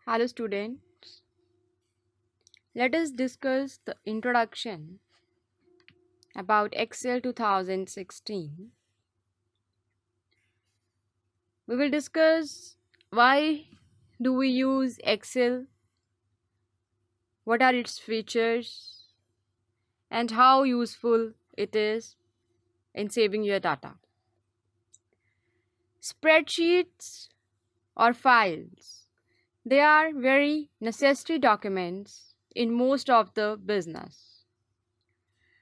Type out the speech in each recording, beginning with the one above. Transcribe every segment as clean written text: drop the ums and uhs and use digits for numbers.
Hello students, let us discuss the introduction about Excel 2016. We will discuss why do we use Excel, what are its features, and how useful it is in saving your data. Spreadsheets or files, they are very necessary documents in most of the business.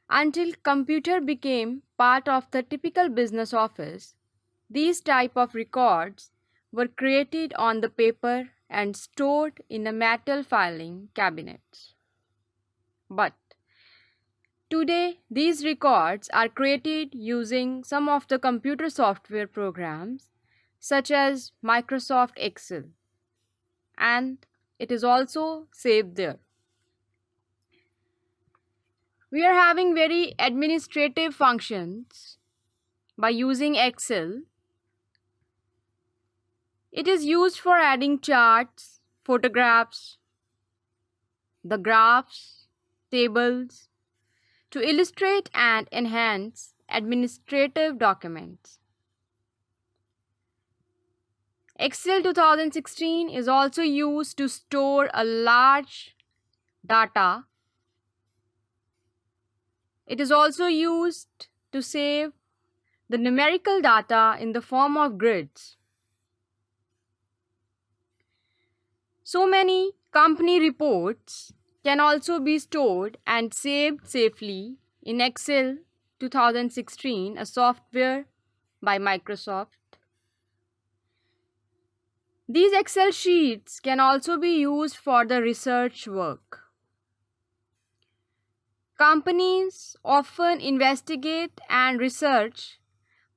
Until computer became part of the typical business office, these type of records were created on the paper and stored in a metal filing cabinets. But today, these records are created using some of the computer software programs such as Microsoft Excel, and it is also saved there. We are having very administrative functions by using Excel. It is used for adding charts, photographs, the graphs, tables to illustrate and enhance administrative documents. Excel 2016 is also used to store a large data. It is also used to save the numerical data in the form of grids. So many company reports can also be stored and saved safely in Excel 2016, a software by Microsoft. These Excel sheets can also be used for the research work. Companies often investigate and research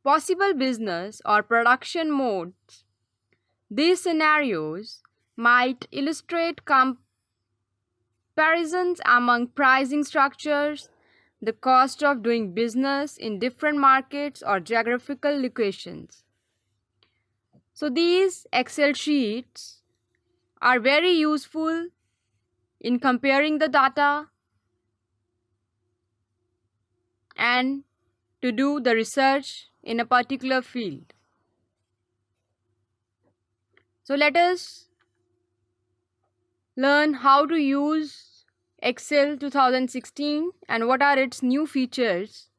possible business or production modes. These scenarios might illustrate comparisons among pricing structures, the cost of doing business in different markets or geographical locations. So these Excel sheets are very useful in comparing the data and to do the research in a particular field. So let us learn how to use Excel 2016 and what are its new features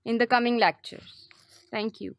in the coming lectures. Thank you.